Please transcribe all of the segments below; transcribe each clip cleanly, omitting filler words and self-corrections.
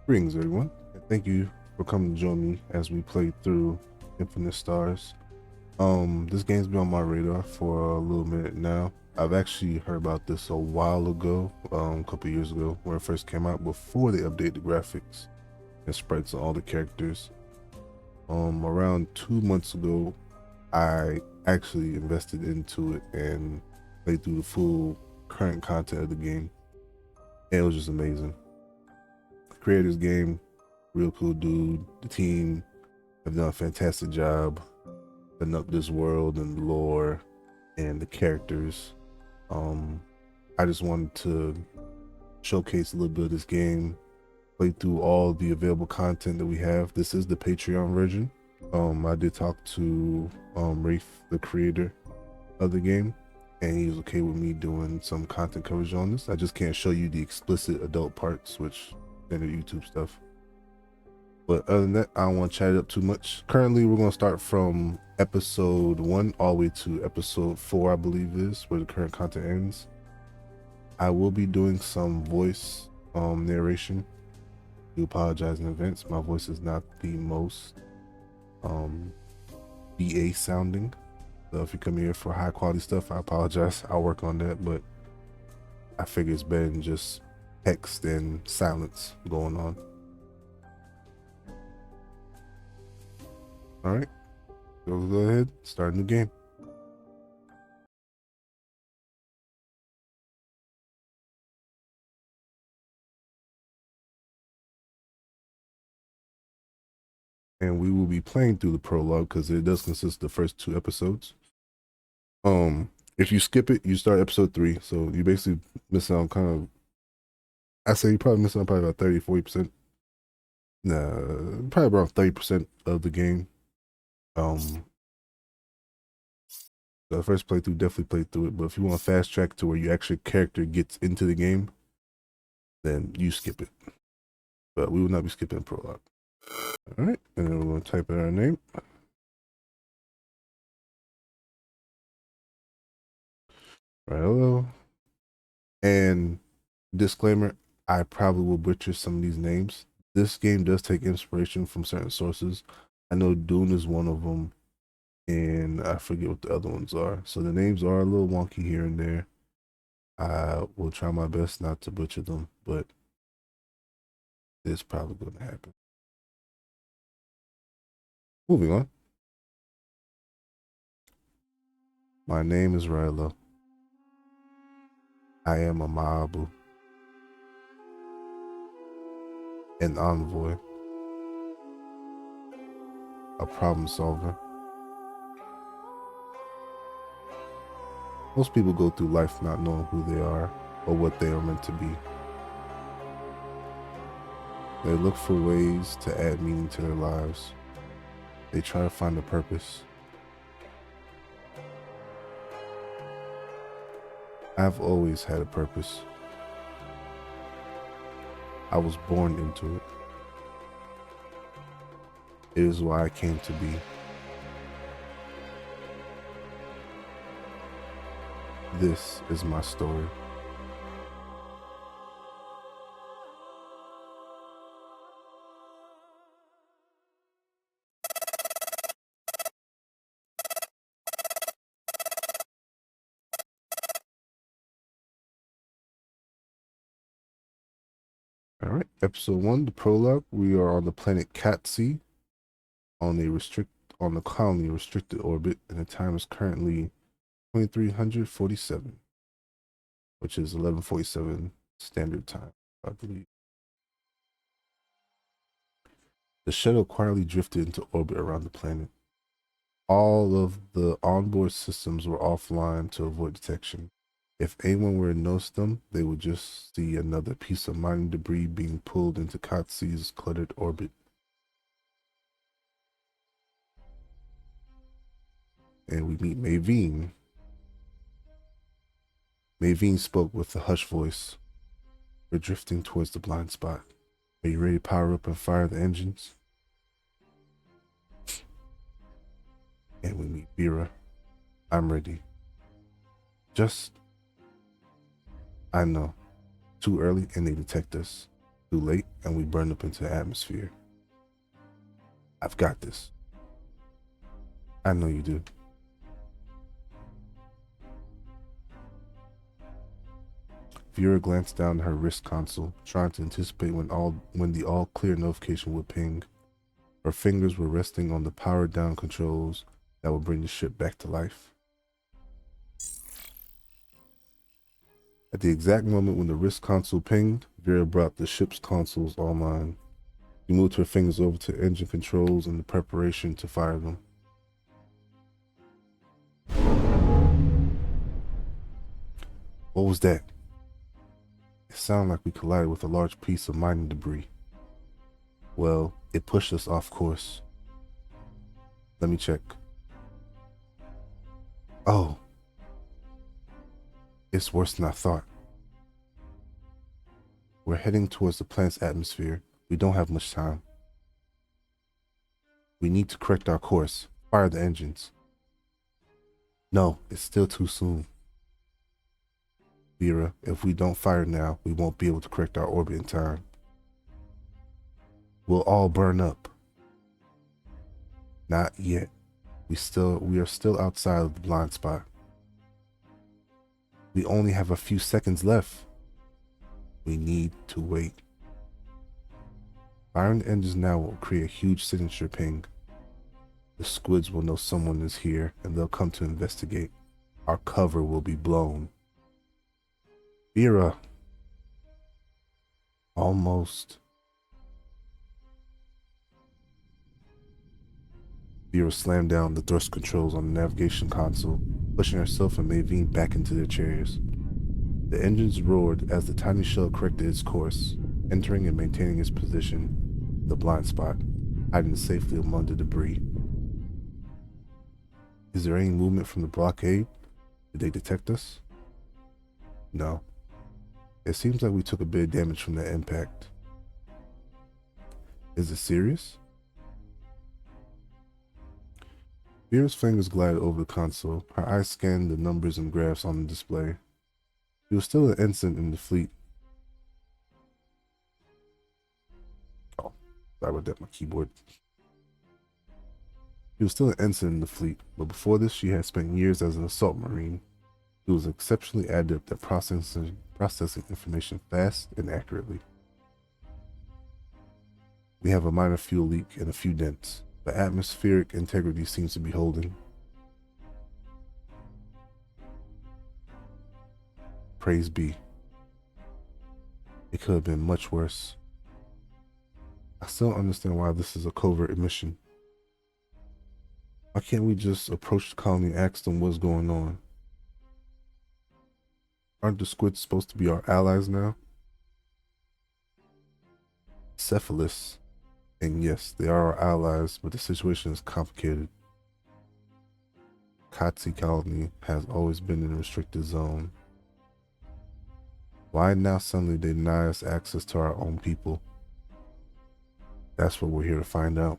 Greetings, everyone, and thank you for coming to join me as we play through Infinite Stars. This game's been on my radar for a little minute now. I've actually heard about this a while ago, a couple years ago, when it first came out, before they updated the graphics and sprites on all the characters. Around 2 months ago, I actually invested into it and played through the full current content of the game, and it was just amazing. The creators game, real cool dude. The team have done a fantastic job setting up this world and the lore and the characters. I just wanted to showcase a little bit of this game, play through all the available content that we have. This is the Patreon version. I did talk to Rafe, the creator of the game, and he was okay with me doing some content coverage on this. I just can't show you the explicit adult parts, which standard YouTube stuff. But other than that, I don't want to chat it up too much. Currently, we're going to start from episode 1 all the way to episode 4, I believe is where the current content ends. I will be doing some voice narration. I do apologize in advance. My voice is not the most BA sounding. So if you come here for high quality stuff, I apologize. I'll work on that, but I figure it's better than just text and silence going on. All right, go ahead, start a new game. And we will be playing through the prologue because it does consist of the first 2 episodes. If you skip it, you start episode 3, so you basically miss out on I say you probably miss out probably about 30-40%. Nah, probably around 30% of the game. The first playthrough, definitely play through it, but if you want to fast track to where your actual character gets into the game, then you skip it. But we will not be skipping prologue. All right, and then we're going to type in our name. Right, hello. And disclaimer, I probably will butcher some of these names. This game does take inspiration from certain sources. I know Dune is one of them, and I forget what the other ones are. So the names are a little wonky here and there. I will try my best not to butcher them, but it's probably going to happen. Moving on. My name is Rilo. I am a Maabu, an envoy, a problem solver. Most people go through life not knowing who they are or what they are meant to be. They look for ways to add meaning to their lives. They try to find a purpose. I've always had a purpose. I was born into it. It is why I came to be. This is my story. All right, episode 1, the prologue. We are on the planet Katsi on the colony restricted orbit, and the time is currently 2347, which is 11:47 standard time, I believe. The shuttle quietly drifted into orbit around the planet. All of the onboard systems were offline to avoid detection. If anyone were to notice them, they would just see another piece of mining debris being pulled into Katsi's cluttered orbit. And we meet Mavine. Mavine spoke with a hushed voice. We're drifting towards the blind spot. Are you ready to power up and fire the engines? And we meet Vera. I'm ready. I know. Too early and they detect us. Too late, and we burn up into the atmosphere. I've got this. I know you do. Vera glanced down at her wrist console, trying to anticipate when the all clear notification would ping. Her fingers were resting on the powered down controls that would bring the ship back to life. At the exact moment when the wrist console pinged, Vera brought the ship's consoles online. She moved her fingers over to engine controls in the preparation to fire them. What was that? It sounded like we collided with a large piece of mining debris. Well, it pushed us off course. Let me check. Oh. It's worse than I thought. We're heading towards the planet's atmosphere. We don't have much time. We need to correct our course. Fire the engines. No, it's still too soon. Vera, if we don't fire now, we won't be able to correct our orbit in time. We'll all burn up. Not yet. We are still outside of the blind spot. We only have a few seconds left. We need to wait. Firing the engines now will create a huge signature ping. The squids will know someone is here and they'll come to investigate. Our cover will be blown. Vera. Almost. Vera slammed down the thrust controls on the navigation console, pushing herself and Maevine back into their chairs. The engines roared as the tiny shell corrected its course, entering and maintaining its position, the blind spot, hiding safely among the debris. Is there any movement from the blockade? Did they detect us? No. It seems like we took a bit of damage from that impact. Is it serious? Vera's fingers glided over the console. Her eyes scanned the numbers and graphs on the display. He was still an ensign in the fleet. Oh, sorry about that, my keyboard. He was still an ensign in the fleet, but before this she had spent years as an assault marine. He was exceptionally adept at processing information fast and accurately. We have a minor fuel leak and a few dents. The atmospheric integrity seems to be holding. Praise be. It could have been much worse. I still don't understand why this is a covert mission. Why can't we just approach the colony and ask them what's going on? Aren't the squids supposed to be our allies now? Cephalus. And yes, they are our allies, but the situation is complicated. Katsi colony has always been in a restricted zone. Why now suddenly they deny us access to our own people? That's what we're here to find out.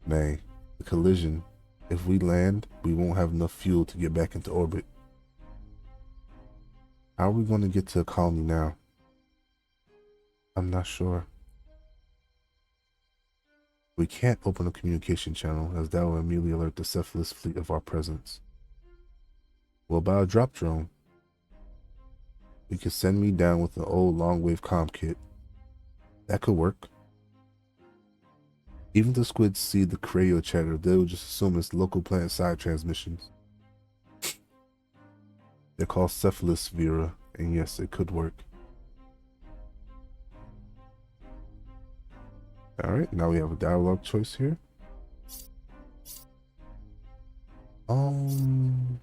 May, the collision, if we land, we won't have enough fuel to get back into orbit. How are we going to get to the colony now? I'm not sure. We can't open a communication channel, as that will immediately alert the Cephalus fleet of our presence. What about a drop drone? You could send me down with an old long-wave comm kit. That could work. Even if the squids see the radio chatter, they'll just assume it's local planet side transmissions. They're called Cephalus, Vera, and yes, it could work. Alright, now we have a dialogue choice here. To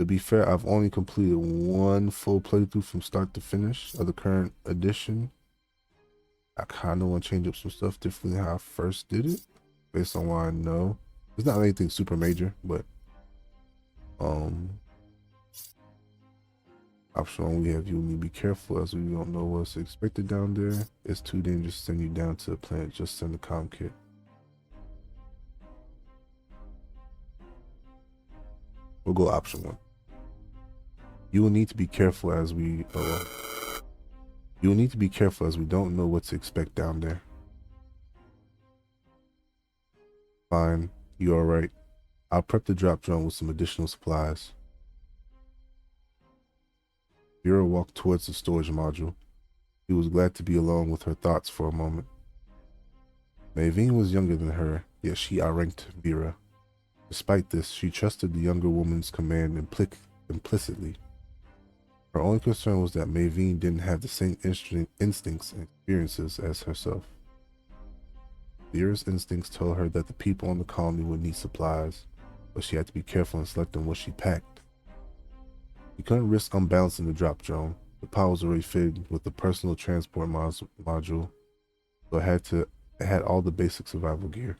be fair, I've only completed one full playthrough from start to finish of the current edition. I kind of want to change up some stuff differently than how I first did it, based on what I know. It's not anything super major, but option 1, we have you need to be careful as we don't know what's expected down there. It's too dangerous to send you down to the planet. Just send the comm kit. We'll go option 1. You will need to be careful as we you will need to be careful as we don't know what to expect down there. Fine, you alright. I'll prep the drop drone with some additional supplies. Vera walked towards the storage module. She was glad to be alone with her thoughts for a moment. Maevine was younger than her, yet she outranked Vera. Despite this, she trusted the younger woman's command implicitly. Her only concern was that Maevine didn't have the same instincts and experiences as herself. Vera's instincts told her that the people on the colony would need supplies, but she had to be careful in selecting what she packed. She couldn't risk unbalancing the drop drone. The pod was already fitted with the personal transport module, so it had all the basic survival gear.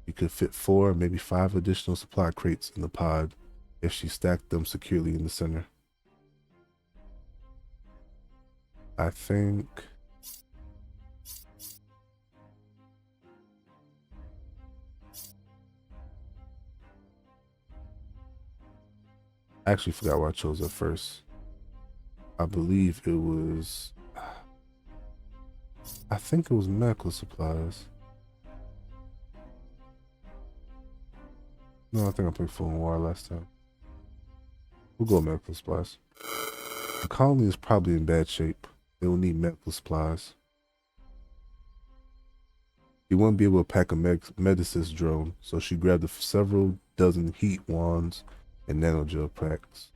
You could fit 4, maybe 5 additional supply crates in the pod if she stacked them securely in the center. I actually forgot what I chose at first. I believe it was, I think it was medical supplies. No, I think I picked food and water last time. We'll go medical supplies. The colony is probably in bad shape. They will need medical supplies. She wouldn't be able to pack a medicist drone, so she grabbed several dozen heat wands and nanogel packs.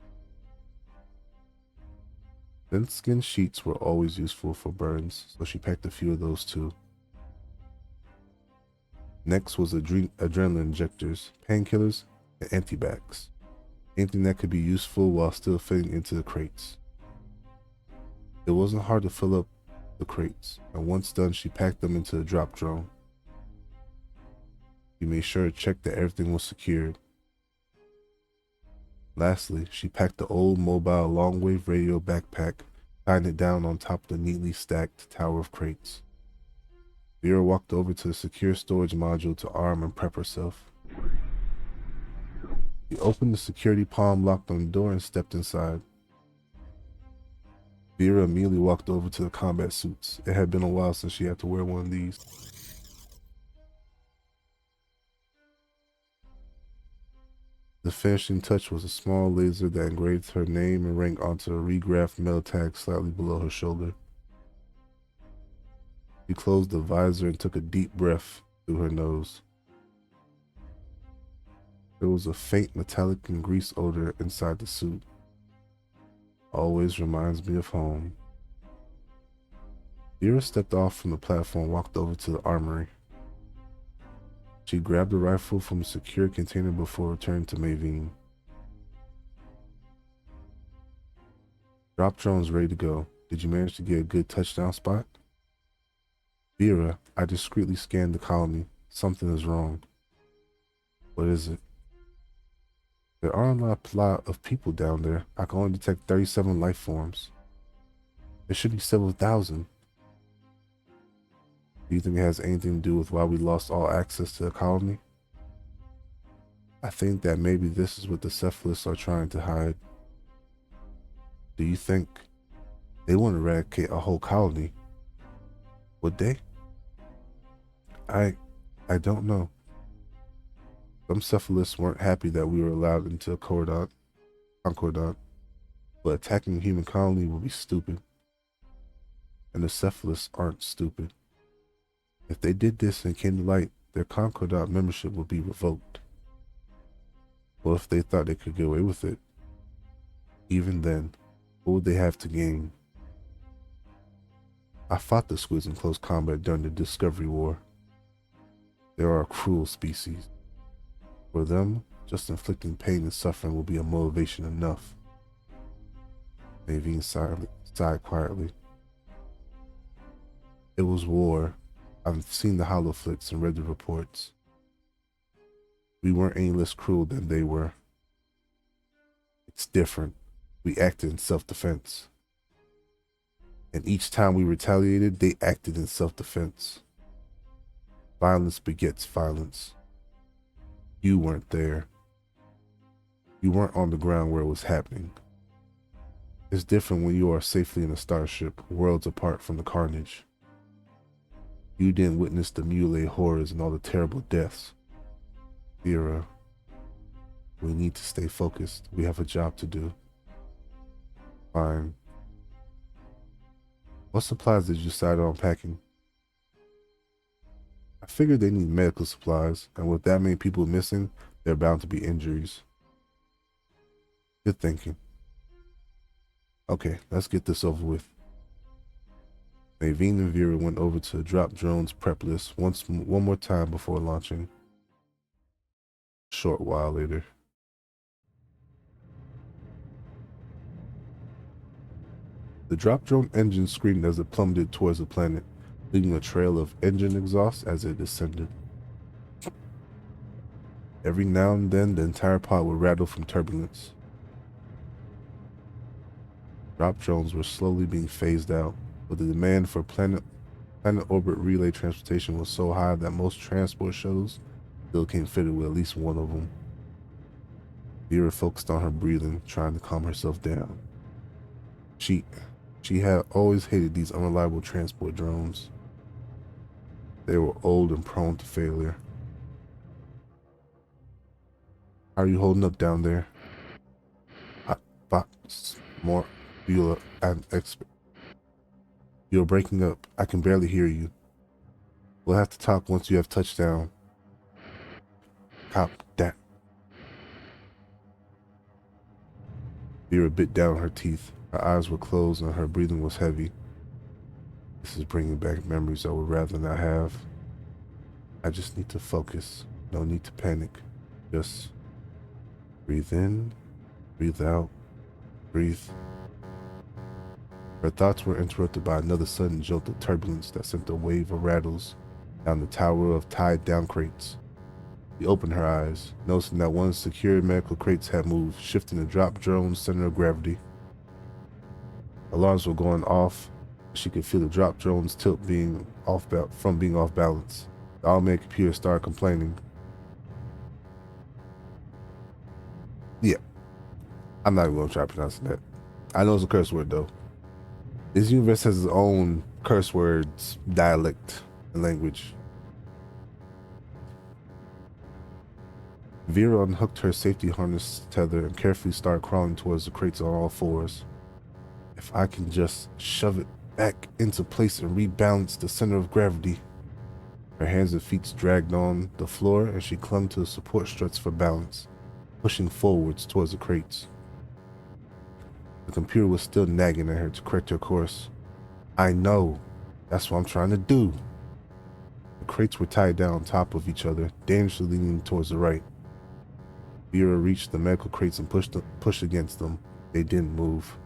Thin skin sheets were always useful for burns, so she packed a few of those too. Next was adrenaline injectors, painkillers, and antibacs. Anything that could be useful while still fitting into the crates. It wasn't hard to fill up the crates, and once done, she packed them into the drop drone. She made sure to check that everything was secured. Lastly, she packed the old mobile long-wave radio backpack, tying it down on top of the neatly stacked tower of crates. Vera walked over to the secure storage module to arm and prep herself. She opened the security palm locked on the door and stepped inside. Vera immediately walked over to the combat suits. It had been a while since she had to wear one of these. The finishing touch was a small laser that engraved her name and rank onto a regraphed metal tag slightly below her shoulder. She closed the visor and took a deep breath through her nose. There was a faint metallic and grease odor inside the suit. Always reminds me of home. Vera stepped off from the platform and walked over to the armory. She grabbed a rifle from a secure container before returning to Maevine. Drop drone's ready to go. Did you manage to get a good touchdown spot? Vera, I discreetly scanned the colony. Something is wrong. What is it? There aren't a lot of people down there. I can only detect 37 life forms. There should be several thousand. Do you think it has anything to do with why we lost all access to the colony? I think that maybe this is what the cephalists are trying to hide. Do you think they want to eradicate a whole colony? Would they? I don't know. Some cephalists weren't happy that we were allowed into Concordat, but attacking a human colony would be stupid. And the cephalists aren't stupid. If they did this and came to light, their Concordat membership would be revoked. Well, if they thought they could get away with it, even then, what would they have to gain? I fought the squids in close combat during the Discovery War. They are a cruel species. For them, just inflicting pain and suffering will be a motivation enough. Maevine sighed quietly. It was war. I've seen the holoflicks and read the reports. We weren't any less cruel than they were. It's different. We acted in self-defense. And each time we retaliated, they acted in self-defense. Violence begets violence. You weren't there. You weren't on the ground where it was happening. It's different when you are safely in a starship, worlds apart from the carnage. You didn't witness the mutilated horrors and all the terrible deaths. Vera, we need to stay focused. We have a job to do. Fine. What supplies did you decide on packing? I figured they need medical supplies, and with that many people missing, there are bound to be injuries. Good thinking. Okay, let's get this over with. Naveen and Vera went over to drop drone's prep list one more time before launching. A short while later. The drop drone engine screamed as it plummeted towards the planet, leaving a trail of engine exhaust as it descended. Every now and then, the entire pod would rattle from turbulence. Drop drones were slowly being phased out, but the demand for planet orbit relay transportation was so high that most transport shuttles still came fitted with at least one of them. Vera focused on her breathing, trying to calm herself down. She had always hated these unreliable transport drones. They were old and prone to failure. How are you holding up down there? Hot box, more fuel and expert. You're breaking up. I can barely hear you. We'll have to talk once you have touchdown. Cop that. Vera bit down her teeth. Her eyes were closed and her breathing was heavy. This is bringing back memories I would rather not have. I just need to focus. No need to panic. Just breathe in, breathe out, breathe. Her thoughts were interrupted by another sudden jolt of turbulence that sent a wave of rattles down the tower of tied-down crates. She opened her eyes, noticing that one of the secured medical crates had moved, shifting the drop drone's center of gravity. Alarms were going off. She could feel the drop drone's tilt from being off balance. The automated computer started complaining. Yeah, I'm not even going to try pronouncing that. I know it's a curse word, though. This universe has its own curse words, dialect, and language. Vera unhooked her safety harness tether and carefully started crawling towards the crates on all fours. If I can just shove it back into place and rebalance the center of gravity. Her hands and feet dragged on the floor and she clung to the support struts for balance, pushing forwards towards the crates. The computer was still nagging at her to correct her course. I know. That's what I'm trying to do. The crates were tied down on top of each other, dangerously leaning towards the right. Vera reached the medical crates and pushed against them. They didn't move.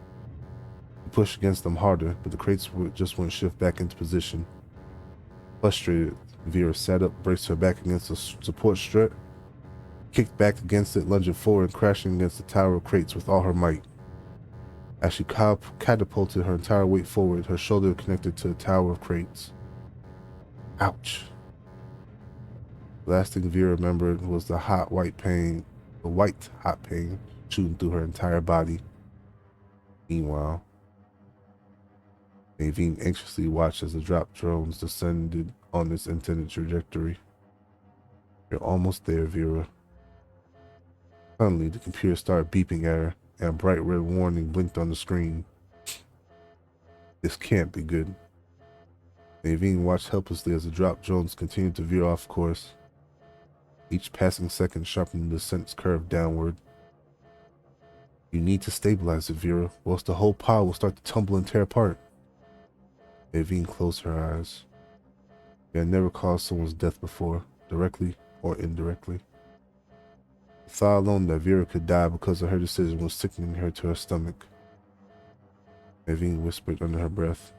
He pushed against them harder, but the crates just wouldn't shift back into position. Frustrated, Vera sat up, braced her back against the support strut, kicked back against it, lunging forward and crashing against the tower of crates with all her might. As she catapulted her entire weight forward, her shoulder connected to the tower of crates. Ouch. The last thing Vera remembered was the white hot pain shooting through her entire body. Meanwhile, Naveen anxiously watched as the drop drones descended on its intended trajectory. You're almost there, Vera. Suddenly, the computer started beeping at her, and a bright red warning blinked on the screen. This can't be good. Naveen watched helplessly as the drop drones continued to veer off course. Each passing second sharpened the descent's curve downward. You need to stabilize it, Vera, or else the whole pod will start to tumble and tear apart. Naveen closed her eyes. She had never caused someone's death before, directly or indirectly. The thought alone that Vera could die because of her decision was sickening her to her stomach. Naveen whispered under her breath.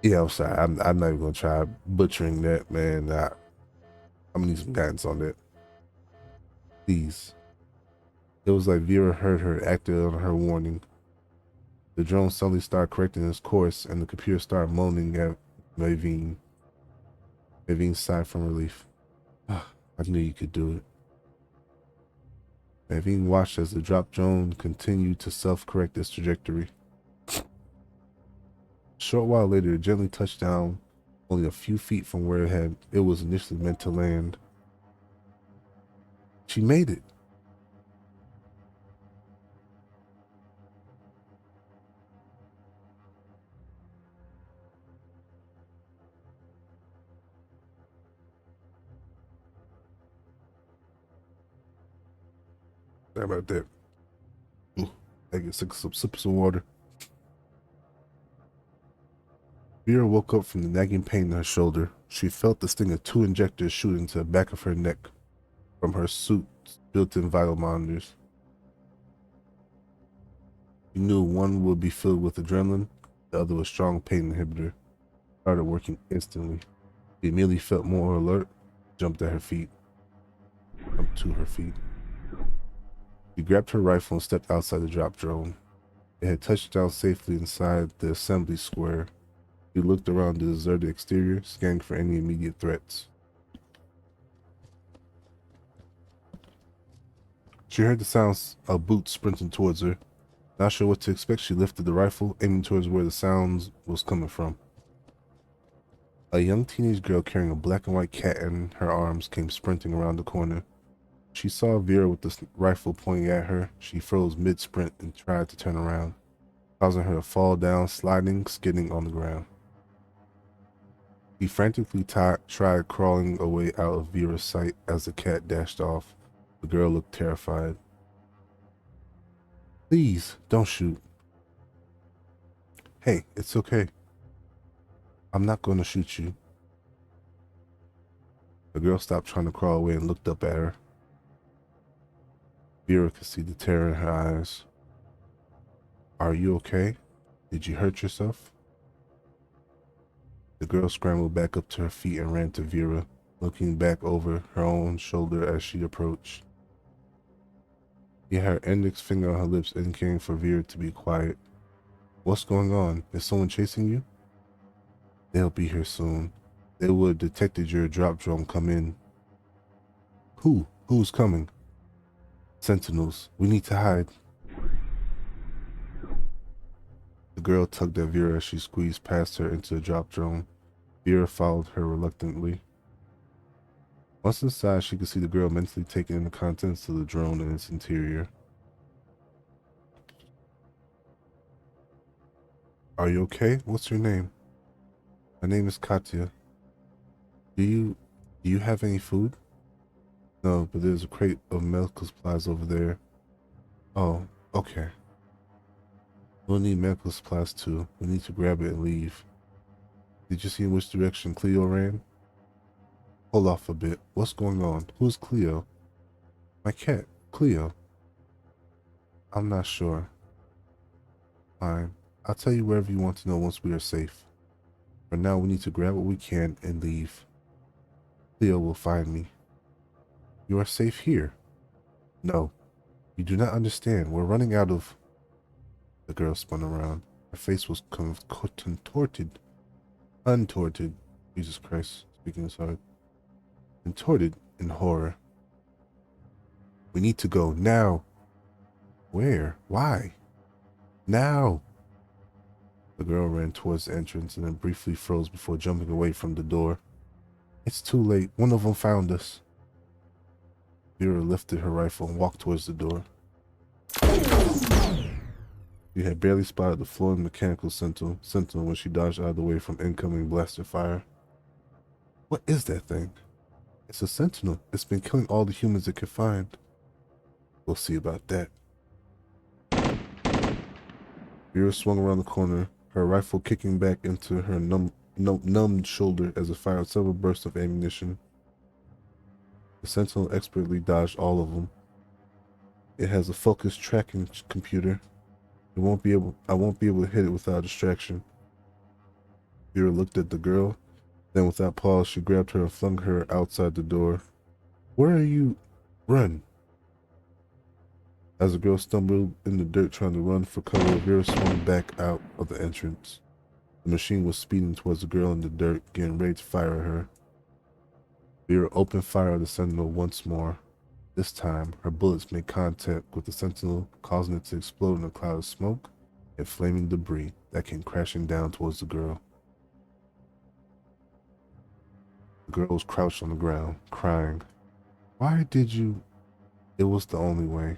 Yeah, I'm sorry. I'm not even going to try butchering that, man. I'm going to need some guidance on that. Please. It was like Vera heard her, acted on her warning. The drone suddenly started correcting its course, and the computer started moaning at Naveen. Naveen sighed from relief. I knew you could do it. Ravine watched as the drop drone continued to self-correct its trajectory. A short while later, it gently touched down only a few feet from where it was initially meant to land. She made it. Sorry about that. Ooh, I get some sips of water. Vera woke up from the nagging pain in her shoulder. She felt the sting of 2 injectors shoot into the back of her neck from her suit's built-in vital monitors. She knew one would be filled with adrenaline, the other was strong pain inhibitor. Started working instantly. She immediately felt more alert, jumped to her feet. She grabbed her rifle and stepped outside the drop drone. It had touched down safely inside the assembly square. She looked around the deserted exterior, scanning for any immediate threats. She heard the sounds of boots sprinting towards her. Not sure what to expect, she lifted the rifle, aiming towards where the sounds was coming from. A young teenage girl carrying a black and white cat in her arms came sprinting around the corner. She saw Vera with the rifle pointing at her. She froze mid-sprint and tried to turn around, causing her to fall down, sliding, skidding on the ground. He frantically tried crawling away out of Vera's sight as the cat dashed off. The girl looked terrified. Please, don't shoot. Hey, it's okay. I'm not going to shoot you. The girl stopped trying to crawl away and looked up at her. Vera could see the terror in her eyes. Are you okay? Did you hurt yourself? The girl scrambled back up to her feet and ran to Vera, looking back over her own shoulder as she approached. She had her index finger on her lips, indicating for Vera to be quiet. What's going on? Is someone chasing you? They'll be here soon. They would have detected your drop drone come in. Who? Who's coming? Sentinels. We need to hide. The girl tugged at Vera as she squeezed past her into the drop drone. Vera followed her reluctantly. Once inside, she could see the girl mentally taking in the contents of the drone and its interior. Are you okay? What's your name? My name is Katya. Do you have any food? No, but there's a crate of medical supplies over there. Oh, okay. We'll need medical supplies too. We need to grab it and leave. Did you see in which direction Cleo ran? Hold off a bit. What's going on? Who's Cleo? My cat, Cleo. I'm not sure. Fine. I'll tell you wherever you want to know once we are safe. For now, we need to grab what we can and leave. Cleo will find me. You are safe here. No, you do not understand. We're running out of... The girl spun around. Her face was contorted. Untorted. Jesus Christ, speaking is hard. Contorted in horror. We need to go now. Where? Why? Now. The girl ran towards the entrance and then briefly froze before jumping away from the door. It's too late. One of them found us. Vera lifted her rifle and walked towards the door. She had barely spotted the floating mechanical sentinel when she dodged out of the way from incoming blaster fire. What is that thing? It's a sentinel. It's been killing all the humans it could find. We'll see about that. Vera swung around the corner, her rifle kicking back into her numbed shoulder as it fired several bursts of ammunition. The sentinel expertly dodged all of them. It has a focus tracking computer. I won't be able to hit it without distraction. Vera looked at the girl, then without pause, she grabbed her and flung her outside the door. Where are you? Run! As the girl stumbled in the dirt trying to run for cover, Vera swung back out of the entrance. The machine was speeding towards the girl in the dirt, getting ready to fire at her. Vera opened fire at the sentinel once more. This time, her bullets made contact with the Sentinel, causing it to explode in a cloud of smoke and flaming debris that came crashing down towards the girl. The girl was crouched on the ground, crying. Why did you? It was the only way.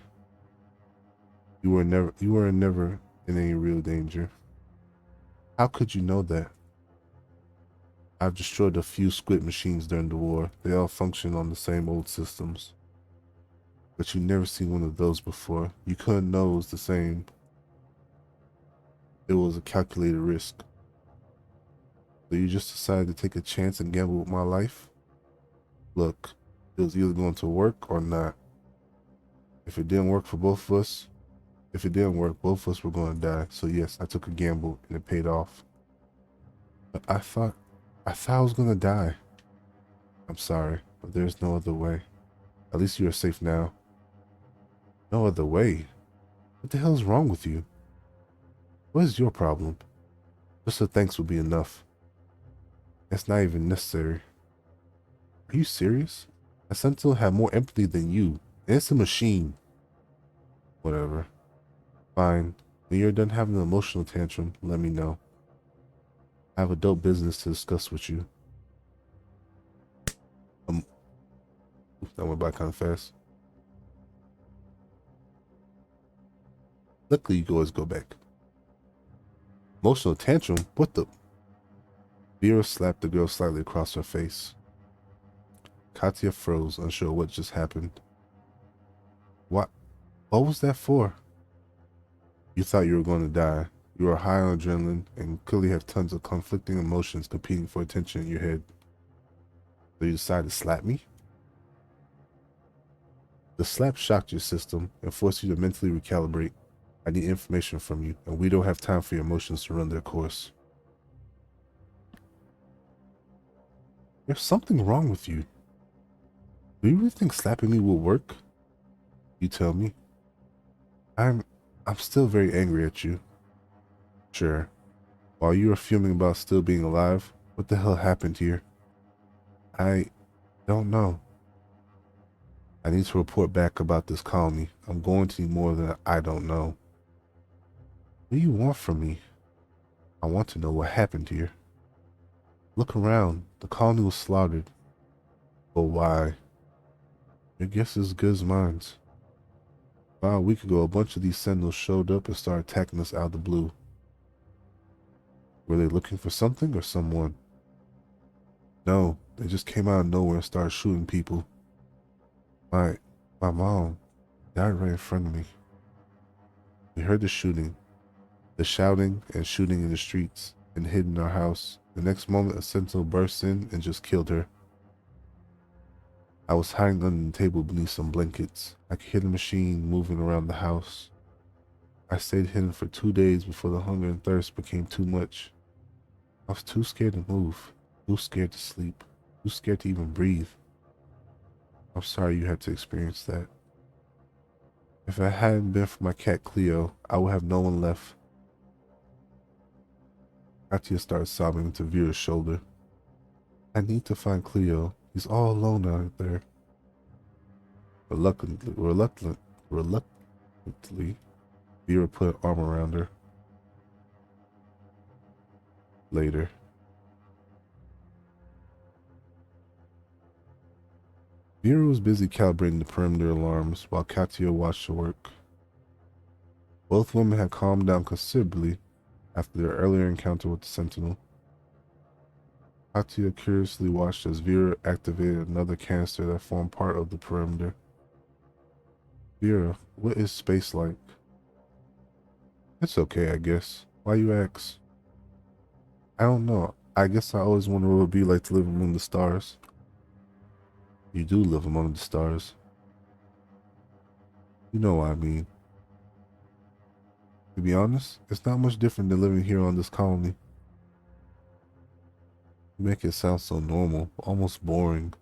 You were never in any real danger. How could you know that? I've destroyed a few squid machines during the war. They all function on the same old systems. But you never seen one of those before. You couldn't know it was the same. It was a calculated risk. So you just decided to take a chance and gamble with my life? Look, it was either going to work or not. If it didn't work for both of us, if it didn't work, both of us were going to die. So yes, I took a gamble and it paid off. But I thought I was going to die. I'm sorry, but there's no other way. At least you are safe now. No other way? What the hell is wrong with you? What is your problem? Just a thanks would be enough. It's not even necessary. Are you serious? A Sentinel had more empathy than you. And it's a machine. Whatever. Fine. When you're done having an emotional tantrum, let me know. I have adult business to discuss with you. That went by kind of fast. Luckily, you can always go back. Emotional tantrum? What the? Vera slapped the girl slightly across her face. Katya froze, unsure what just happened. What was that for? You thought you were going to die. You were high on adrenaline and clearly have tons of conflicting emotions competing for attention in your head. So you decided to slap me? The slap shocked your system and forced you to mentally recalibrate. I need information from you, and we don't have time for your emotions to run their course. There's something wrong with you. Do you really think slapping me will work? You tell me. I'm still very angry at you. Sure. While you are fuming about still being alive, what the hell happened here? I don't know. I need to report back about this colony. I'm going to need more than I don't know. What do you want from me? I want to know what happened here. Look around. The colony was slaughtered. But why? Your guess is as good as mine. About a week ago, a bunch of these sentinels showed up and started attacking us out of the blue. Were they looking for something or someone? No, they just came out of nowhere and started shooting people. My mom died right in front of me. We heard the shooting, the shouting and shooting in the streets, and hid in our house. The next moment, a sentinel burst in and just killed her. I was hiding under the table beneath some blankets. I could hear the machine moving around the house. I stayed hidden for 2 days before the hunger and thirst became too much. I was too scared to move, too scared to sleep, too scared to even breathe. I'm sorry you had to experience that. If it hadn't been for my cat Cleo, I would have no one left. Katia started sobbing into Vera's shoulder. I need to find Cleo. He's all alone out there. Reluctantly, Vera put an arm around her. Later. Vera was busy calibrating the perimeter alarms while Katia watched her work. Both women had calmed down considerably after their earlier encounter with the Sentinel. Katia curiously watched as Vera activated another canister that formed part of the perimeter. Vera, what is space like? It's okay, I guess. Why you ask? I don't know. I guess I always wondered what it would be like to live among the stars. You do live among the stars. You know what I mean. To be honest, it's not much different than living here on this colony. You make it sound so normal, almost boring.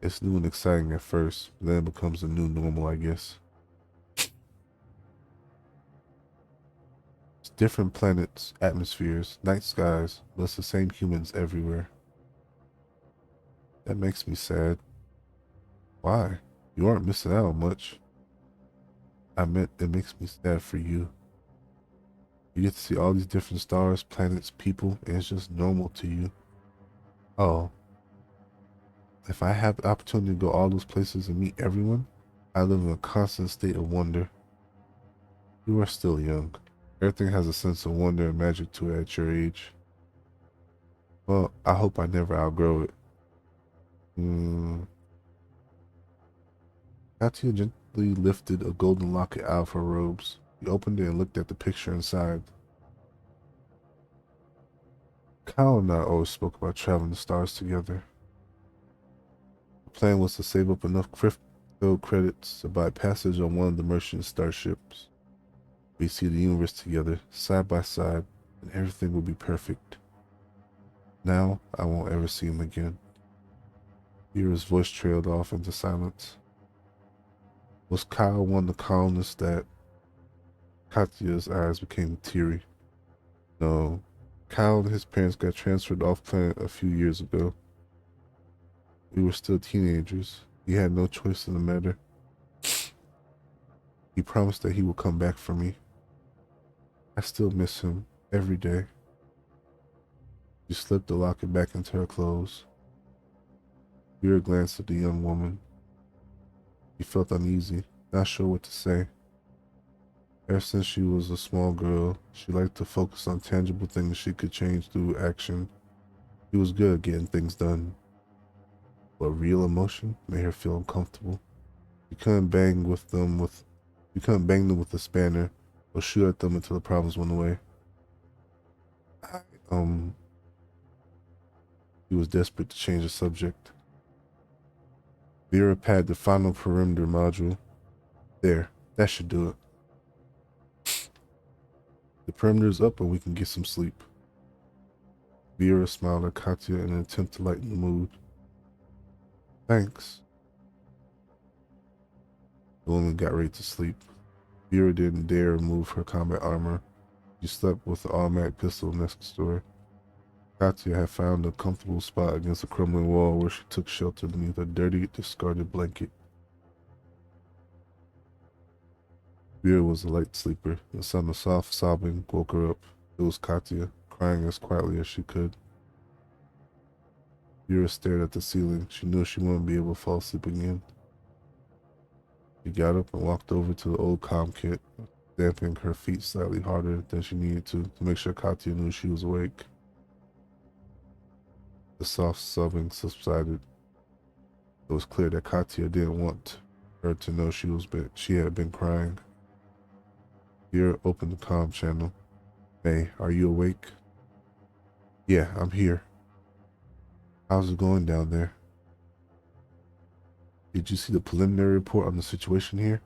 It's new and exciting at first, but then it becomes a new normal, I guess. It's different planets, atmospheres, night skies, but it's the same humans everywhere. That makes me sad. Why? You aren't missing out on much. I meant it makes me sad for you. You get to see all these different stars, planets, people, and it's just normal to you. Oh, if I have the opportunity to go all those places and meet everyone, I live in a constant state of wonder. You are still young. Everything has a sense of wonder and magic to it at your age. Well, I hope I never outgrow it. Hmm. Katya gently lifted a golden locket out of her robes. She opened it and looked at the picture inside. Kyle and I always spoke about traveling the stars together. The plan was to save up enough crypto credits to buy passage on one of the merchant starships. We see the universe together, side by side, and everything will be perfect. Now, I won't ever see him again. Vera's voice trailed off into silence. Was Kyle one of the colonists that Katya's eyes became teary? No. Kyle and his parents got transferred off planet a few years ago. We were still teenagers. He had no choice in the matter. He promised that he would come back for me. I still miss him every day. She slipped the locket back into her clothes. Vera glanced at the young woman. She felt uneasy, not sure what to say. Ever since she was a small girl, she liked to focus on tangible things she could change through action. She was good at getting things done, but real emotion made her feel uncomfortable. You couldn't bang with them with you couldn't bang them with a spanner or shoot at them until the problems went away. I, um, he was desperate to change the subject. Vera patted the final perimeter module. There, that should do it. The perimeter's up and we can get some sleep. Vera smiled at Katya in an attempt to lighten the mood. Thanks. The woman got ready to sleep. Vera didn't dare remove her combat armor. She slept with the automatic pistol next to her. Katya had found a comfortable spot against a crumbling wall where she took shelter beneath a dirty, discarded blanket. Vera was a light sleeper. The sound of soft sobbing woke her up. It was Katya, crying as quietly as she could. Vera stared at the ceiling. She knew she wouldn't be able to fall asleep again. She got up and walked over to the old comm kit, stamping her feet slightly harder than she needed to make sure Katya knew she was awake. The soft sobbing subsided. It was clear that Katya didn't want her to know she had been crying. Vera opened the comm channel. Hey, are you awake? Yeah, I'm here. How's it going down there? Did you see the preliminary report on the situation here?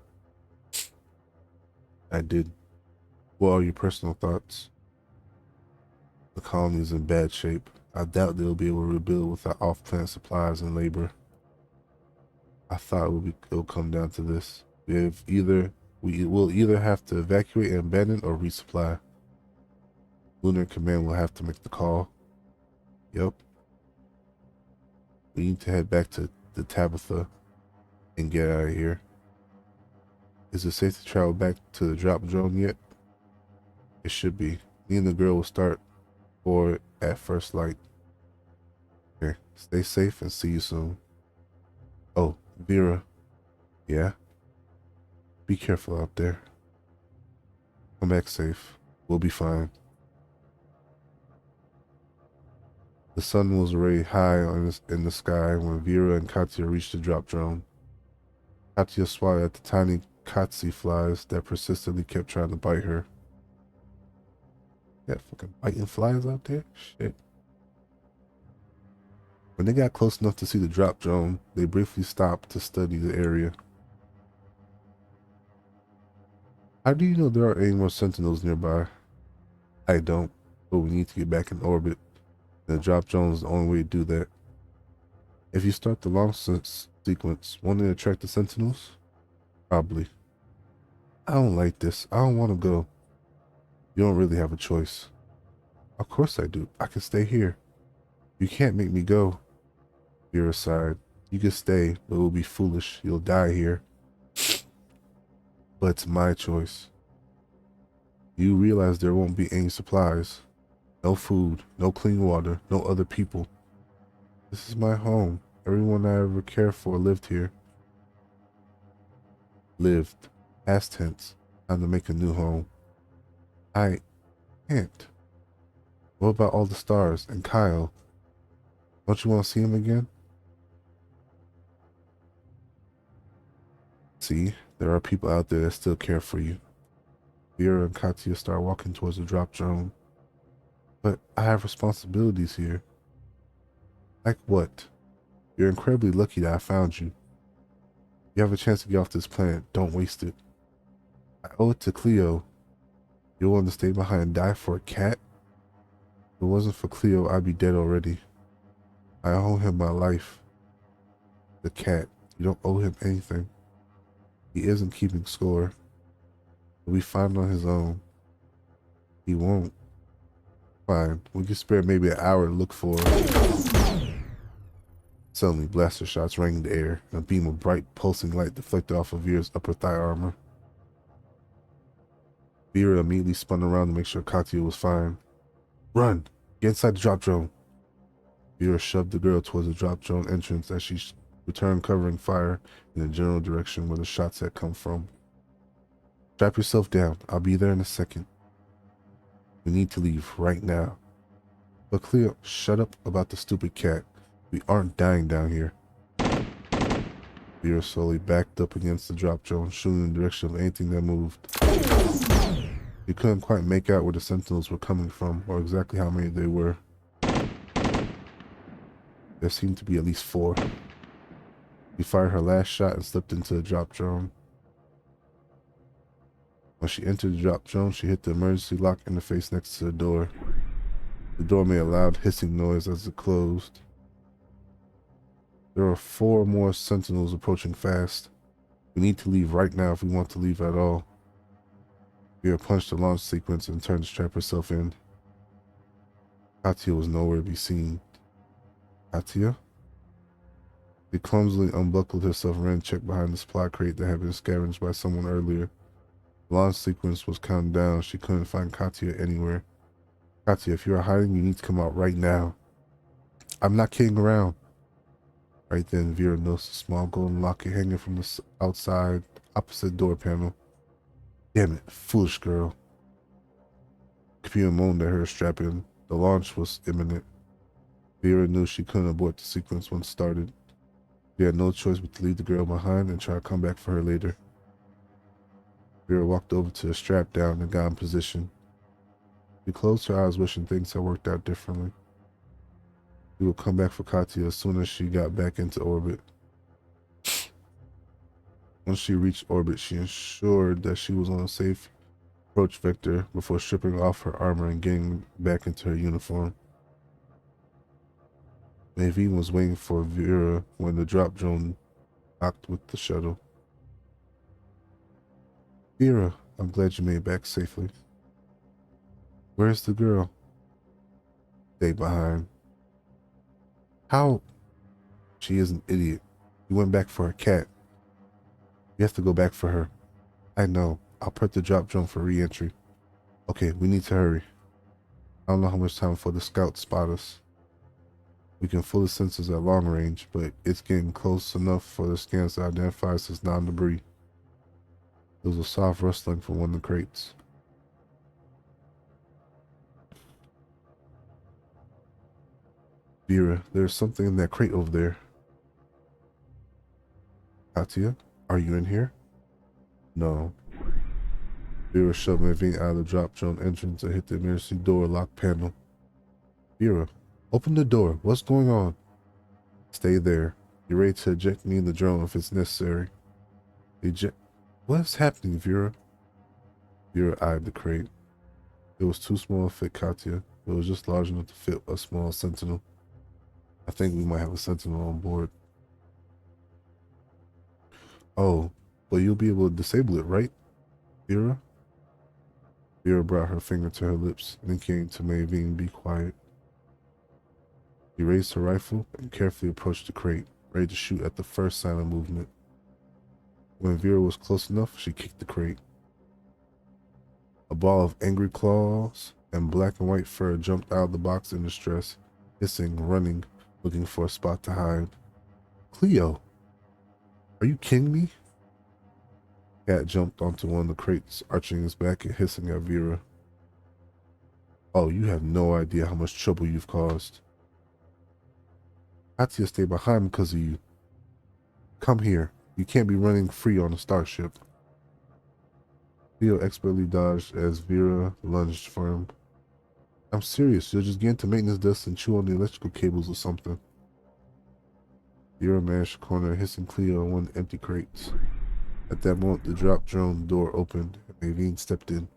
I did. What are your personal thoughts? The colony is in bad shape. I doubt they'll be able to rebuild without off-planet supplies and labor. I thought it'll come down to this. We will either have to evacuate and abandon or resupply. Lunar Command will have to make the call. Yep. We need to head back to the Tabitha and get out of here. Is it safe to travel back to the drop drone yet? It should be. Me and the girl will start for it at first light. Okay, stay safe and see you soon. Oh, Vera. Yeah? Be careful out there. Come back safe. We'll be fine. The sun was already high in the sky when Vera and Katya reached the drop drone. Katya swatted at the tiny tsetse flies that persistently kept trying to bite her. Got fucking biting flies out there? Shit. When they got close enough to see the drop drone, they briefly stopped to study the area. How do you know there aren't any more sentinels nearby? I don't, but we need to get back in orbit. The drop drone is the only way to do that. If you start the launch sequence, won't it attract the sentinels? Probably. I don't like this. I don't want to go. You don't really have a choice. Of course I do. I can stay here. You can't make me go. Vera sighed. You can stay, but it will be foolish. You'll die here. But it's my choice. You realize there won't be any supplies. No food, no clean water, no other people. This is my home. Everyone I ever cared for lived here. Lived. Past tense. Time to make a new home. I can't. What about all the stars and Kyle? Don't you want to see him again? See, there are people out there that still care for you. Vera and Katya start walking towards the drop drone. But I have responsibilities here. Like what? You're incredibly lucky that I found you. You have a chance to get off this planet. Don't waste it. I owe it to Cleo. You're willing to stay behind and die for a cat? If it wasn't for Cleo, I'd be dead already. I owe him my life. The cat. You don't owe him anything. He isn't keeping score. He'll be fine on his own. He won't. Fine. We can spare maybe an hour to look for him. Suddenly, blaster shots rang in the air, and a beam of bright, pulsing light deflected off of Vera's upper thigh armor. Vera immediately spun around to make sure Katya was fine. Run! Get inside the drop drone! Vera shoved the girl towards the drop drone entrance as she returned, covering fire in the general direction where the shots had come from. Strap yourself down. I'll be there in a second. We need to leave right now. But Cleo, shut up about the stupid cat. We aren't dying down here. Vera slowly backed up against the drop drone, shooting in the direction of anything that moved. You couldn't quite make out where the sentinels were coming from, or exactly how many they were. There seemed to be at least 4. She fired her last shot and slipped into the drop drone. When she entered the drop drone, she hit the emergency lock interface next to the door. The door made a loud hissing noise as it closed. There are 4 more sentinels approaching fast. We need to leave right now if we want to leave at all. Vera punched the launch sequence and turned to strap herself in. Katya was nowhere to be seen. Katya? She clumsily unbuckled herself and ran to check behind the supply crate that had been scavenged by someone earlier. The launch sequence was counting down. She couldn't find Katya anywhere. Katya, if you are hiding, you need to come out right now. I'm not kidding around. Right then, Vera noticed a small golden locket hanging from the outside, opposite door panel. Damn it, foolish girl. Kapia moaned at her, strapping. The launch was imminent. Vera knew she couldn't abort the sequence once started. She had no choice but to leave the girl behind and try to come back for her later. Vera walked over to the strap down and got in position. She closed her eyes, wishing things had worked out differently. She would come back for Katya as soon as she got back into orbit. Once she reached orbit, she ensured that she was on a safe approach vector before stripping off her armor and getting back into her uniform. Maven was waiting for Vera when the drop drone docked with the shuttle. Vera, I'm glad you made it back safely. Where's the girl? Stay behind. How? She is an idiot. You went back for her cat. You have to go back for her. I know. I'll prep the drop drone for re-entry. Okay, we need to hurry. I don't know how much time before the scouts spot us. We can fool the sensors at long range, but it's getting close enough for the scans to identify us as non-debris. There was a soft rustling from one of the crates. Vera, there's something in that crate over there. Katya, are you in here? No. Vera shoved Maven out of the drop drone entrance and hit the emergency door lock panel. Vera, open the door. What's going on? Stay there. You're ready to eject me in the drone if it's necessary. Eject? What is happening, Vera? Vera eyed the crate. It was too small to fit Katya. It was just large enough to fit a small sentinel. I think we might have a sentinel on board. Oh, but you'll be able to disable it, right, Vera? Vera brought her finger to her lips, indicating to Maven be quiet. She raised her rifle and carefully approached the crate, ready to shoot at the first silent movement. When Vera was close enough, she kicked the crate. A ball of angry claws and black and white fur jumped out of the box in distress, hissing, running, looking for a spot to hide. Cleo, are you kidding me? Cat jumped onto one of the crates, arching his back and hissing at Vera. Oh, you have no idea how much trouble you've caused. Katya stayed behind because of you. Come here. You can't be running free on a starship. Cleo expertly dodged as Vera lunged for him. I'm serious. You'll just get into maintenance desks and chew on the electrical cables or something. Vera managed to corner a hissing Cleo in one of the empty crates. At that moment, the drop drone door opened and Mavine stepped in.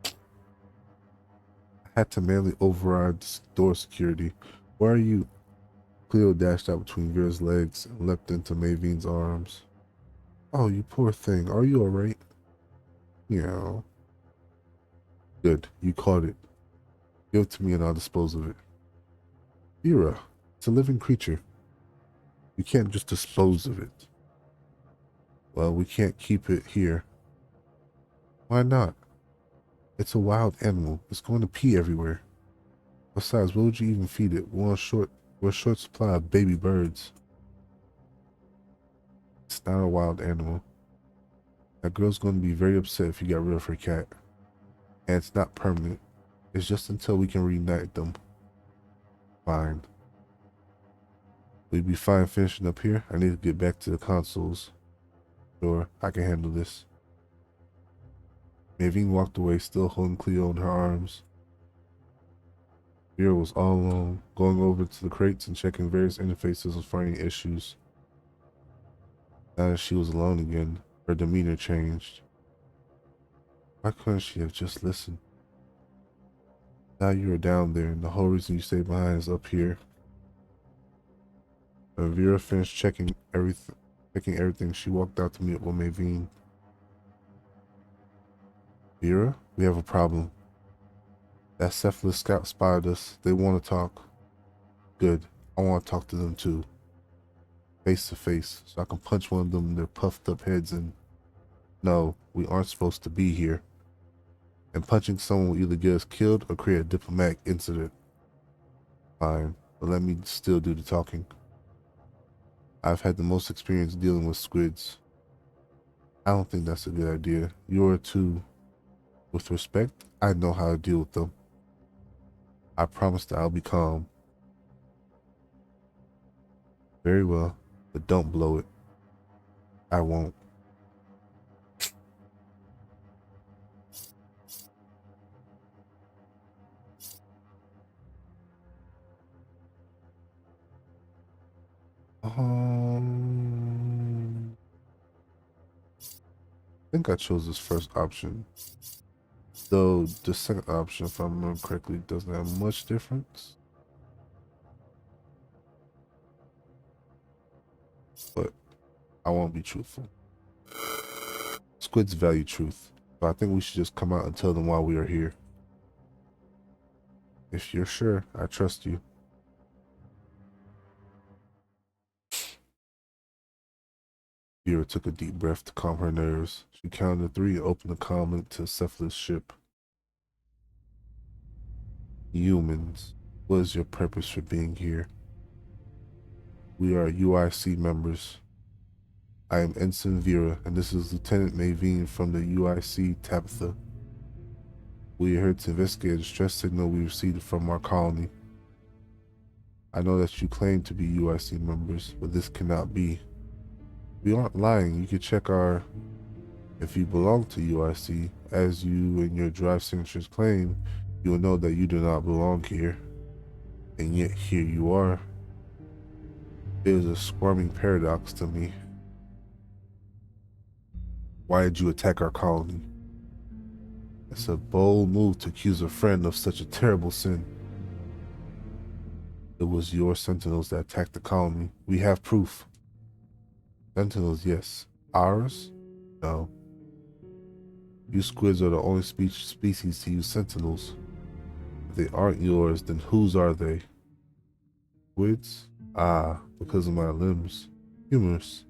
I had to manually override door security. Where are you? Cleo dashed out between Vera's legs and leapt into Mavine's arms. Oh, you poor thing. Are you alright? Yeah. Good. You caught it. Give it to me and I'll dispose of it. Vera, it's a living creature. You can't just dispose of it. Well, we can't keep it here. Why not? It's a wild animal. It's going to pee everywhere. Besides, what would you even feed it? We're a short supply of baby birds. It's not a wild animal. That girl's going to be very upset if you got rid of her cat. And it's not permanent. It's just until we can reunite them. Fine. We'll be fine finishing up here. I need to get back to the consoles. Sure, I can handle this. Mavine walked away, still holding Cleo in her arms. Vera was all alone, going over to the crates and checking various interfaces and finding issues. Now that she was alone again, her demeanor changed. Why couldn't she have just listened? Now you are down there, and the whole reason you stayed behind is up here. When Vera finished checking everything, she walked out to meet up with Mavine. Vera, we have a problem. That Cephalus scout spotted us. They want to talk. Good. I want to talk to them too. Face to face, so I can punch one of them in their puffed up heads and... No, we aren't supposed to be here. And punching someone will either get us killed or create a diplomatic incident. Fine, but let me still do the talking. I've had the most experience dealing with squids. I don't think that's a good idea. You're too... With respect, I know how to deal with them. I promise that I'll be calm. Very well, but don't blow it. I won't. I think I chose this first option. Though the second option, if I remember correctly, doesn't have much difference. But I won't be truthful. Squids value truth, but I think we should just come out and tell them why we are here. If you're sure, I trust you. Vera took a deep breath to calm her nerves. She counted to 3 and opened the comm link to Cephalus' ship. Humans, what is your purpose for being here? We are UIC members. I am Ensign Vera, and this is Lieutenant Mavine from the UIC Tabitha. We are here to investigate a distress signal we received from our colony. I know that you claim to be UIC members, but this cannot be. We aren't lying. You can check our... If you belong to UIC, as you and your drive signatures claim, you will know that you do not belong here. And yet here you are. It is a squirming paradox to me. Why did you attack our colony? It's a bold move to accuse a friend of such a terrible sin. It was your sentinels that attacked the colony. We have proof. Sentinels, yes. Ours? No. You squids are the only species to use sentinels. If they aren't yours, then whose are they? Squids? Ah, because of my limbs. Humorous.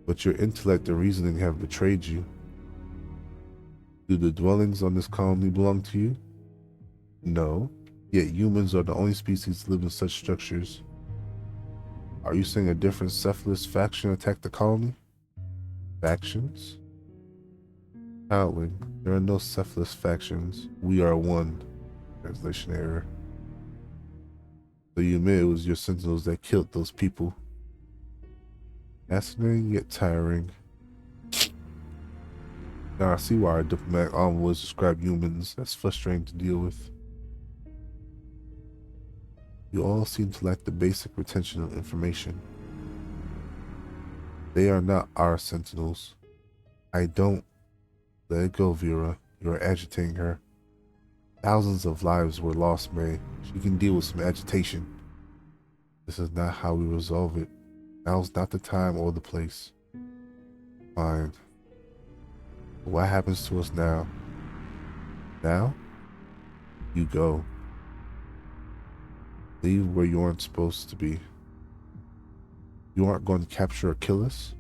But your intellect and reasoning have betrayed you. Do the dwellings on this colony belong to you? No. Yet humans are the only species to live in such structures. Are you saying a different cephalous faction attacked the colony? Factions? Howling. There are no cephalous factions. We are one. Translation error. So you admit it was your sentinels that killed those people. Fascinating yet tiring. Now I see why our diplomatic envoys describe humans as frustrating to deal with. You all seem to lack the basic retention of information. They are not our sentinels. I don't. Let it go, Vera. You are agitating her. Thousands of lives were lost, May. She can deal with some agitation. This is not how we resolve it. Now's not the time or the place. Fine. But what happens to us now? Now? You go. Leave where you aren't supposed to be. You aren't going to capture or kill us?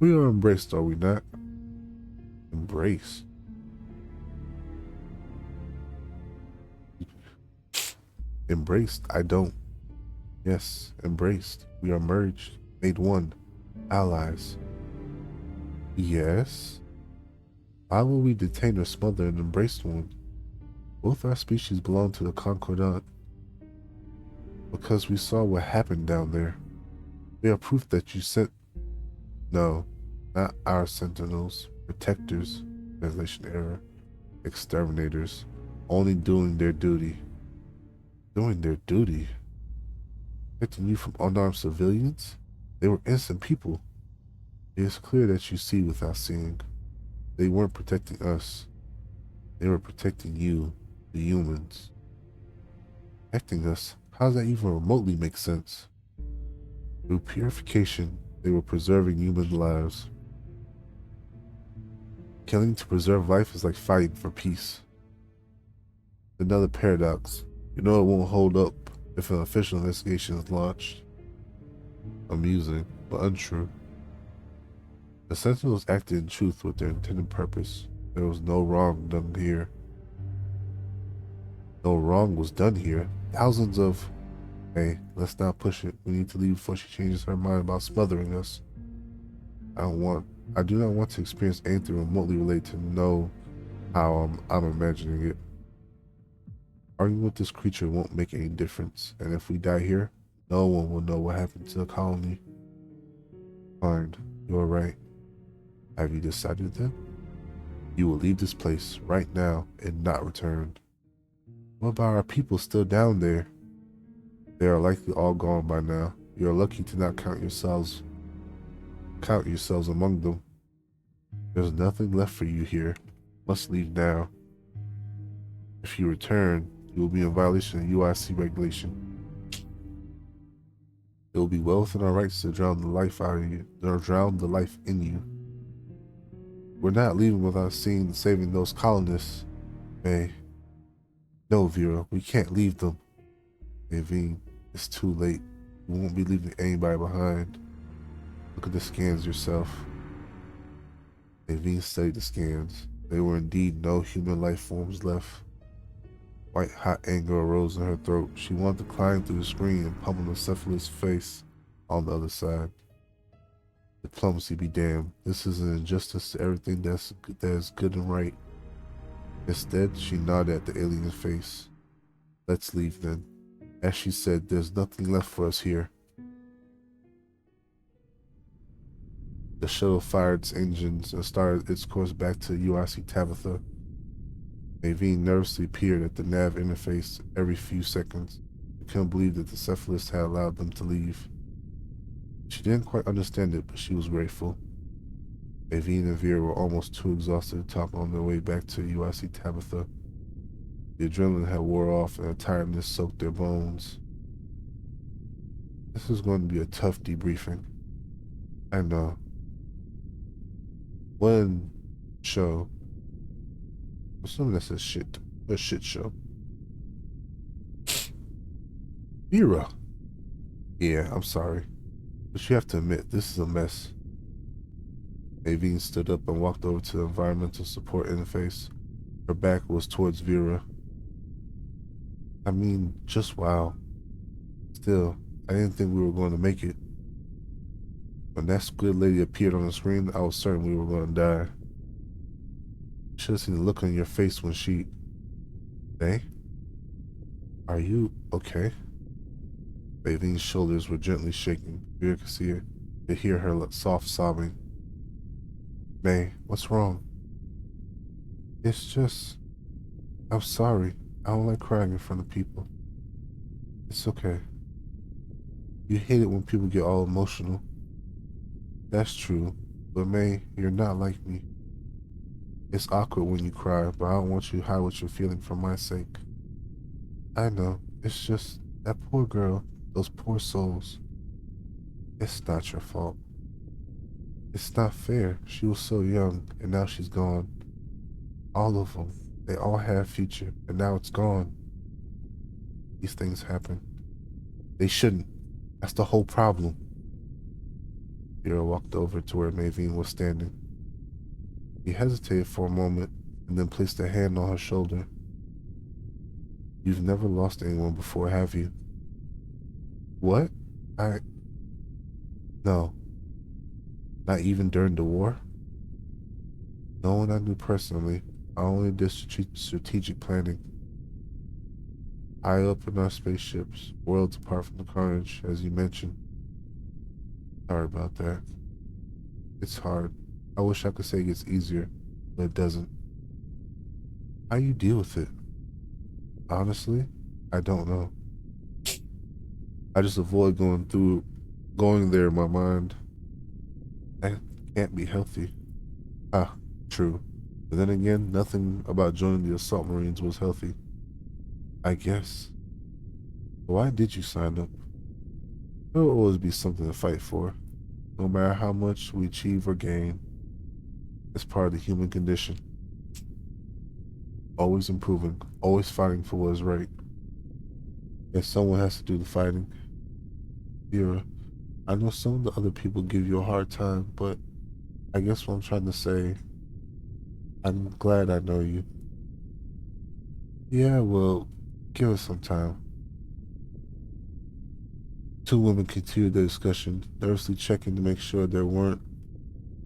We are embraced, are we not? Embrace? Embraced? I don't. Yes, embraced. We are merged, made one, allies. Yes? Why will we detain or smother an embraced one? Both our species belong to the Concordant. Because we saw what happened down there. We are proof that you sent... No, not our sentinels. Protectors. Translation error. Exterminators. Only doing their duty. Doing their duty? Protecting you from unarmed civilians? They were innocent people. It is clear that you see without seeing. They weren't protecting us. They were protecting you, the humans. Protecting us? How does that even remotely make sense? Through purification, they were preserving human lives. Killing to preserve life is like fighting for peace. Another paradox. You know it won't hold up if an official investigation is launched. Amusing, but untrue. The Sentinels acted in truth with their intended purpose. There was no wrong done here. No wrong was done here. Thousands of... Hey, let's not push it. We need to leave before she changes her mind about smothering us. I do not want to experience anything remotely related to know how I'm imagining it. Arguing with this creature won't make any difference, and if we die here, no one will know what happened to the colony. Fine, you're right. Have you decided then? You will leave this place right now and not return. What about our people still down there? They are likely all gone by now. You are lucky to not count yourselves among them. There's nothing left for you here. Must leave now. If you return, you will be in violation of UIC regulation. It will be well within our rights to drown the life out of you, or drown the life in you. We're not leaving without saving those colonists. May. No, Vera, we can't leave them. Naveen, it's too late. We won't be leaving anybody behind. Look at the scans yourself. Naveen studied the scans. There were indeed no human life forms left. White hot anger arose in her throat. She wanted to climb through the screen and pummel the cephalous face on the other side. Diplomacy be damned. This is an injustice to everything that is good and right. Instead, she nodded at the alien's face. Let's leave then. As she said, there's nothing left for us here. The shuttle fired its engines and started its course back to UIC Tabitha. Naveen nervously peered at the nav interface every few seconds. She couldn't believe that the cephalist had allowed them to leave. She didn't quite understand it, but she was grateful. Naveen and Vera were almost too exhausted to talk on their way back to UIC Tabitha. The adrenaline had wore off and the tiredness soaked their bones. This is going to be a tough debriefing. I know. One show. Assuming that's a shit show. Vera. Yeah, I'm sorry, but you have to admit this is a mess. Naveen stood up and walked over to the environmental support interface. Her back was towards Vera. I mean, just wow. Still, I didn't think we were going to make it. When that squid lady appeared on the screen, I was certain we were going to die. Should have seen the look on your face when she... Hey, are you okay? Naveen's shoulders were gently shaking. Vera could hear her soft sobbing. May, what's wrong? It's just... I'm sorry. I don't like crying in front of people. It's okay. You hate it when people get all emotional. That's true. But May, you're not like me. It's awkward when you cry, but I don't want you to hide what you're feeling for my sake. I know. It's just that poor girl, those poor souls. It's not your fault. It's not fair. She was so young, and now she's gone. All of them. They all had a future, and now it's gone. These things happen. They shouldn't. That's the whole problem. Vera walked over to where Mavine was standing. He hesitated for a moment and then placed a hand on her shoulder. You've never lost anyone before, have you? What? I... No. Not even during the war? No one I knew personally. I only did strategic planning. High up in our spaceships, worlds apart from the carnage, as you mentioned. Sorry about that. It's hard. I wish I could say it gets easier, but it doesn't. How you deal with it? Honestly, I don't know. I just avoid going there in my mind. That can't be healthy. Ah, true. But then again, nothing about joining the assault marines was healthy. I guess. Why did you sign up? There will always be something to fight for, no matter how much we achieve or gain. It's part of the human condition. Always improving, always fighting for what is right. And someone has to do the fighting. Vera, I know some of the other people give you a hard time, but I guess what I'm trying to say, I'm glad I know you. Yeah, well, give us some time. Two women continued their discussion, nervously checking to make sure they weren't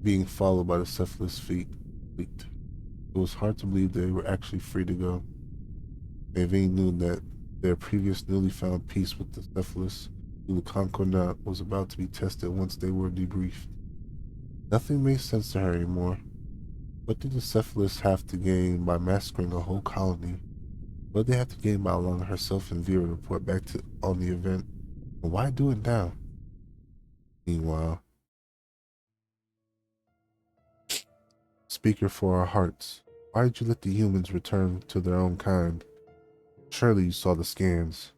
being followed by the Cephalus fleet. It was hard to believe they were actually free to go. Naveen knew that their previous newly found peace with the Cephalus through the Concordat was about to be tested once they were debriefed. Nothing made sense to her anymore. What did the Cephalus have to gain by massacring a whole colony? What did they have to gain by allowing herself and Vera to report back on the event? And why do it now? Meanwhile, speaker for our hearts, why did you let the humans return to their own kind? Surely you saw the scans.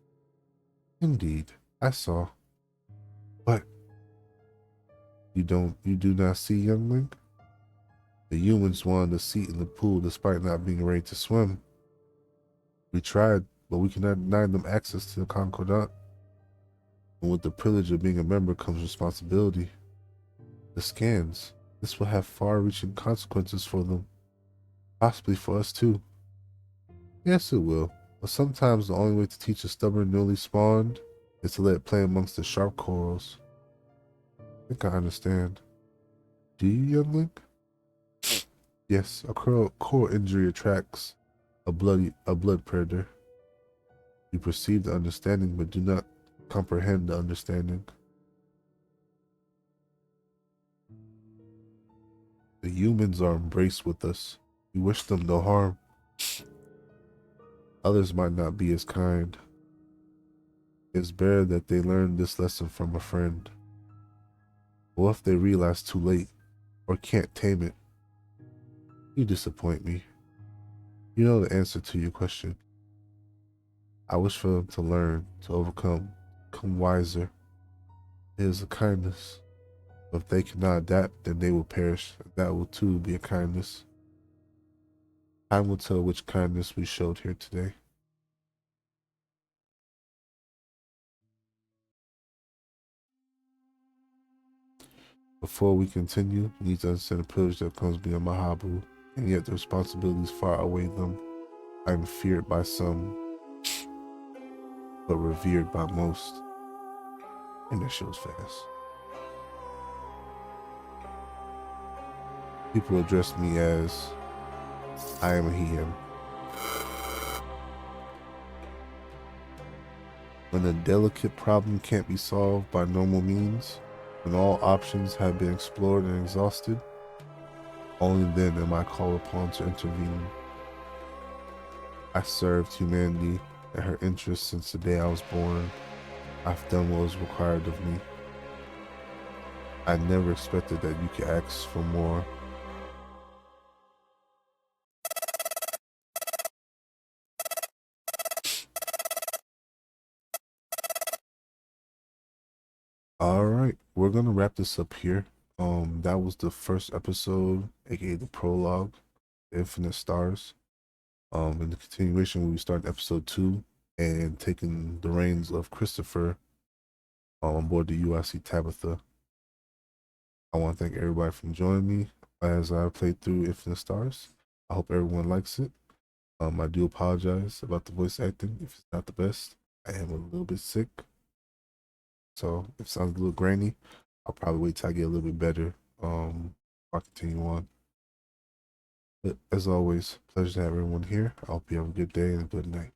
Indeed, I saw. But you do not see, youngling? The humans wanted a seat in the pool despite not being ready to swim. We tried, but we cannot deny them access to the Concordat. And with the privilege of being a member comes responsibility. The scans, this will have far-reaching consequences for them. Possibly for us too. Yes, it will. But sometimes the only way to teach a stubborn newly spawned is to let it play amongst the sharp corals. I think I understand. Do you, youngling? Yes, a coral injury attracts a blood predator. You perceive the understanding, but do not comprehend the understanding. The humans are embraced with us. We wish them no harm. Others might not be as kind. It's better that they learn this lesson from a friend. What if they realize too late or can't tame it? You disappoint me. You know the answer to your question. I wish for them to learn, to overcome, become wiser. It is a kindness. If they cannot adapt, then they will perish. That will too be a kindness. Time will tell which kindness we showed here today. Before we continue, you need to understand the privilege that comes beyond Mahabu, and yet the responsibilities far outweigh them. I am feared by some, but revered by most. And that show's fast. People address me as I am a he, him. When a delicate problem can't be solved by normal means, when all options have been explored and exhausted, only then am I called upon to intervene. I served humanity and her interests since the day I was born. I've done what was required of me. I never expected that you could ask for more. All right, we're gonna wrap this up here. That was the first episode, aka the prologue, Infinite Stars. In the continuation, we start episode 2 and taking the reins of Christopher on board the UIC Tabitha. I want to thank everybody for joining me as I played through Infinite Stars. I hope everyone likes it. I do apologize about the voice acting if it's not the best. I am a little bit sick, so if it sounds a little grainy, I'll probably wait till I get a little bit better. I'll continue on. But as always, pleasure to have everyone here. I hope you have a good day and a good night.